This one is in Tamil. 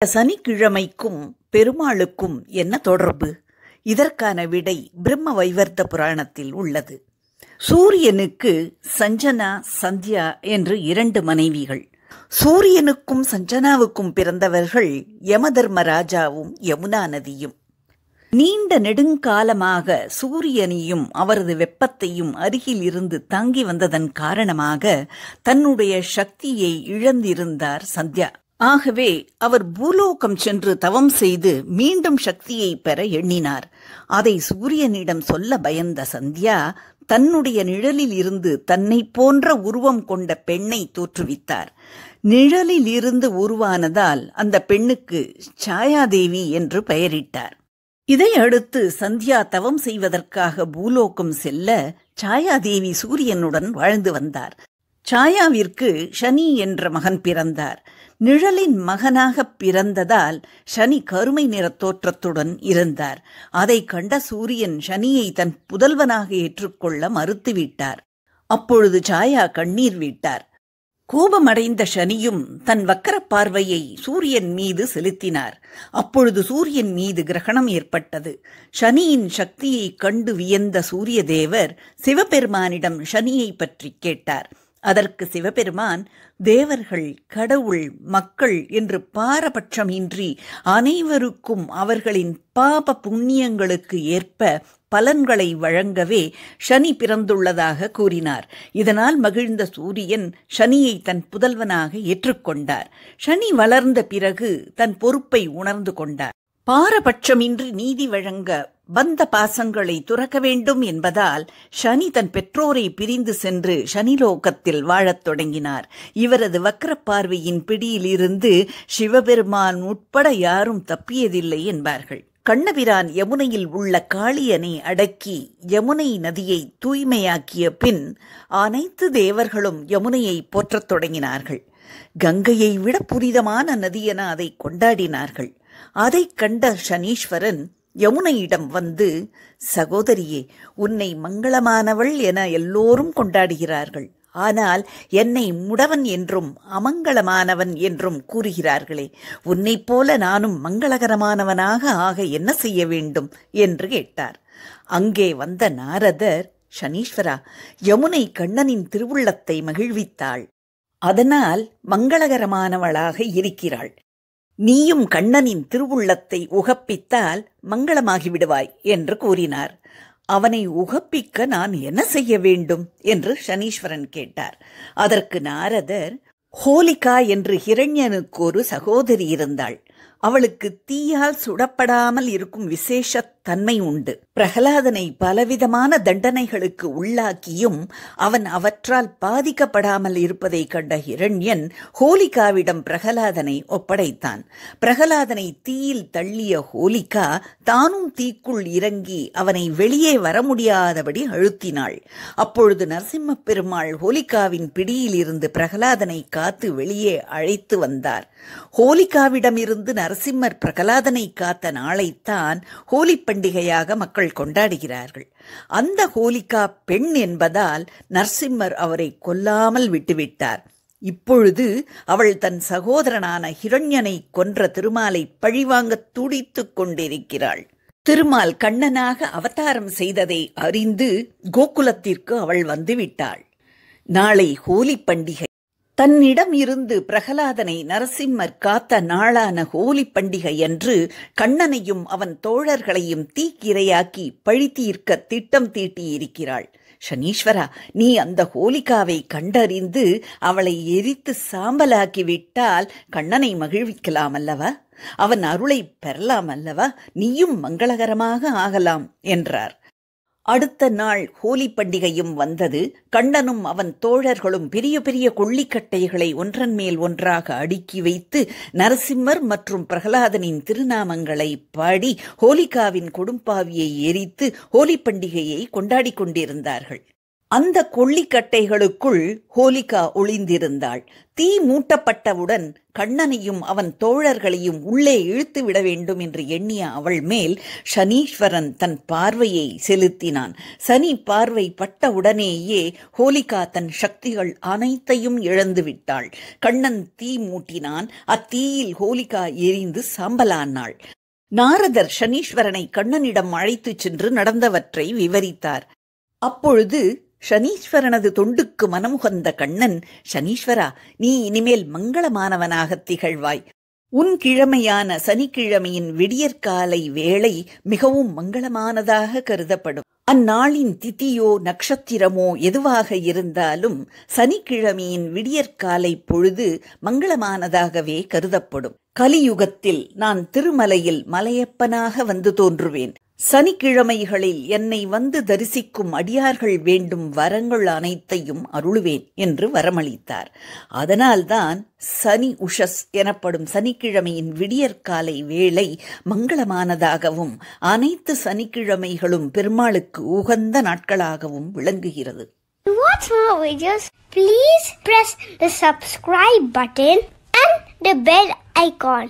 சனிக்கிழமைக்கும் பெருமாளுக்கும் என்ன தொடர்பு? இதற்கான விடை பிரம்ம வைவர்த்த புராணத்தில் உள்ளது. சூரியனுக்கு சஞ்சனா, சந்தியா என்று 2 மனைவிகள். சூரியனுக்கும் சஞ்சனாவுக்கும் பிறந்தவர்கள் யமதர்மராஜாவும் யமுனா நதியும். நீண்ட நெடுங்காலமாக சூரியனையும் அவரது வெப்பத்தையும் அருகில் இருந்து தாங்கி வந்ததன் காரணமாக தன்னுடைய சக்தியை இழந்திருந்தார் சந்தியா. ஆகவே அவர் பூலோகம் சென்று தவம் செய்து மீண்டும் சக்தியை பெற எண்ணினார். அதை சூரியனிடம் சொல்ல பயந்த சந்தியா தன்னுடைய நிழலில் இருந்து தன்னை போன்ற உருவம் கொண்ட பெண்ணை தோற்றுவித்தார். நிழலில் இருந்து உருவானதால் அந்த பெண்ணுக்கு சாயாதேவி என்று பெயரிட்டார். இதையடுத்து சந்தியா தவம் செய்வதற்காக பூலோகம் செல்ல சாயாதேவி சூரியனுடன் வாழ்ந்து வந்தார். சாயாவிற்கு சனி என்ற மகன் பிறந்தார். நிழலின் மகனாக பிறந்ததால் சனி கருமை நிற தோற்றத்துடன் இருந்தார். அதை கண்ட சூரியன் சனியை தன் புதல்வனாக ஏற்றுக்கொள்ள மறுத்துவிட்டார். அப்பொழுது சாயா கண்ணீர் விட்டார். கோபமடைந்த சனியும் தன் வக்கர பார்வையை சூரியன் மீது செலுத்தினார். அப்பொழுது சூரியன் மீது கிரகணம் ஏற்பட்டது. சனியின் சக்தியை கண்டு வியந்த சூரிய தேவர் சிவபெருமானிடம் சனியை பற்றி கேட்டார். அதற்கு சிவபெருமான், தேவர்கள், கடவுள், மக்கள் என்று பாரபட்சமின்றி அனைவருக்கும் அவர்களின் பாப புண்ணியங்களுக்கு ஏற்ப பலன்களை வழங்கவே சனி பிறந்துள்ளதாக கூறினார். இதனால் மகிழ்ந்த சூரியன் சனியை தன் புதல்வனாக ஏற்றுக்கொண்டார். சனி வளர்ந்த பிறகு தன் பொறுப்பை உணர்ந்து கொண்டார். பாரபட்சமின்றி நீதி வழங்க பந்த பாசங்களை துறக்க வேண்டும் என்பதால் சனி தன் பெற்றோரை பிரிந்து சென்று சனிலோகத்தில் வாழத் தொடங்கினார். இவரது வக்கர பார்வையின் பிடியில் இருந்து சிவபெருமான் உட்பட யாரும் தப்பியதில்லை என்பார்கள். கண்ணபிரான் யமுனையில் உள்ள காளியனை அடக்கி யமுனை நதியை தூய்மையாக்கிய பின் அனைத்து தேவர்களும் யமுனையை போற்றத் தொடங்கினார்கள். கங்கையை விட புனிதமான நதி என அதை கொண்டாடினார்கள். அதை கண்ட சனீஸ்வரன் யமுனையிடம் வந்து, சகோதரியே, உன்னை மங்களமானவள் என எல்லோரும் கொண்டாடுகிறார்கள். ஆனால் என்னை முடவன் என்றும் அமங்கலமானவன் என்றும் கூறுகிறார்களே, உன்னைப் போல நானும் மங்களகரமானவனாக ஆக என்ன செய்ய வேண்டும் என்று கேட்டார். அங்கே வந்த நாரதர், சனீஸ்வரா, யமுனை கண்ணனின் திருவுள்ளத்தை மகிழ்வித்தாள். அதனால் மங்களகரமானவளாக இருக்கிறாள். நீயும் கண்ணனின் திருவுள்ளத்தை உகப்பித்தால் மங்களமாகிவிடுவாய் என்று கூறினார். அவனை உகப்பிக்க நான் என்ன செய்ய வேண்டும் என்று சனீஸ்வரன் கேட்டார். அதற்கு நாரதர், ஹோலிகா என்று ஹிரண்யனுக்கு ஒரு சகோதரி இருந்தாள். அவளுக்கு தீயால் சுடப்படாமல் இருக்கும் விசேஷ தன்மை உண்டு. பிரகலாதனை பலவிதமான தண்டனைகளுக்கு உள்ளாக்கியும் அவன் அவற்றால் பாதிக்கப்படாமல் இருப்பதை கண்ட ஹிரண்யன் ஹோலிகாவிடம் பிரகலாதனை ஒப்படைத்தான். பிரகலாதனை தீயில் தள்ளிய ஹோலிகா தானும் தீக்குள் இறங்கி அவனை வெளியே வர முடியாதபடி அழுத்தினாள். அப்பொழுது நரசிம்ம பெருமாள் ஹோலிகாவின் பிடியில் இருந்து பிரகலாதனை காத்து வெளியே அழைத்து வந்தார். ஹோலிகாவிடமிருந்து நரசிம்மர் பிரகலாதனை காத்த நாளைத்தான் ஹோலி பண்டிகையாக மக்கள் கொண்டாடுகிறார்கள். அந்த ஹோலிகா பெண் என்பதால் நரசிம்மர் அவரை கொல்லாமல் விட்டுவிட்டார். இப்பொழுது அவள் தன் சகோதரனான ஹிரண்யனை கொன்ற திருமாலை பழிவாங்க துடித்துக் கொண்டிருக்கிறாள். திருமால் கண்ணனாக அவதாரம் செய்ததை அறிந்து கோகுலத்திற்கு அவள் வந்துவிட்டாள். நாளை ஹோலி பண்டிகை. தன்னிடம் இருந்து பிரகலாதனை நரசிம்மர் காத்த நாளான ஹோலி பண்டிகை அன்று கண்ணனையும் அவன் தோழர்களையும் தீக்கிரையாக்கி பழி தீர்க்க திட்டம் தீட்டியிருக்கிறாள். சனீஸ்வரா, நீ அந்த ஹோலிகாவை கண்டறிந்து அவளை எரித்து சாம்பலாக்கிவிட்டால் கண்ணனை மகிழ்விக்கலாம் அல்லவா? அவன் அருளை பெறலாம் அல்லவா? நீயும் மங்களகரமாக ஆகலாம் என்றார். அடுத்த நாள் ஹோலி பண்டிகையும் வந்தது. கண்ணனும் அவன் தோழர்களும் பெரிய பெரிய கொள்ளிக்கட்டைகளை ஒன்றன் மேல் ஒன்றாக அடுக்கி வைத்து நரசிம்மர் மற்றும் பிரகலாதனின் திருநாமங்களை பாடி ஹோலிகாவின் கொடும்பாவியை எரித்து ஹோலி பண்டிகையை கொண்டாடி கொண்டிருந்தார்கள். அந்த கொள்ளிக்கட்டைகளுக்குள் ஹோலிகா ஒளிந்திருந்தாள். தீ மூட்டப்பட்டவுடன் கண்ணனையும் அவன் தோழர்களையும் உள்ளே இழுத்து விட வேண்டும் என்று எண்ணிய அவள் மேல் சனீஸ்வரன் தன் பார்வையை செலுத்தினான். சனி பார்வை பட்டவுடனேயே ஹோலிகா தன் சக்திகள் அனைத்தையும் இழந்து விட்டாள். கண்ணன் தீ மூட்டினான். அத்தீயில் ஹோலிகா எரிந்து சாம்பலானாள். நாரதர் சனீஸ்வரனை கண்ணனிடம் அழைத்துச் சென்று நடந்தவற்றை விவரித்தார். அப்பொழுது சனீஸ்வரனது தொண்டுக்கு மனமுகந்த கண்ணன், சனீஸ்வரா, நீ இனிமேல் மங்களமானவனாக திகழ்வாய். உன் கிழமையான சனிக்கிழமையின் விடியற்காலை வேளை மிகவும் மங்களமானதாக கருதப்படும். அந்நாளின் திதியோ நட்சத்திரமோ எதுவாக இருந்தாலும் சனிக்கிழமையின் விடியற்காலை பொழுது மங்களமானதாகவே கருதப்படும். கலியுகத்தில் நான் திருமலையில் மலையப்பனாக வந்து தோன்றுவேன். சனிக்கிழமைகளில் என்னை வந்து தரிசிக்கும் அடியார்கள் வேண்டும் வரங்கள் அனைத்தையும் அருளுவேன் என்று வரமளித்தார். அதனால்தான் சனி உஷஸ் எனப்படும் சனிக்கிழமையின் விடியற்காலை வேளை மங்களமானதாகவும் அனைத்து சனிக்கிழமைகளும் பெருமாளுக்கு உகந்த நாட்களாகவும் விளங்குகிறது. To watch more videos, please press the subscribe button and the bell icon.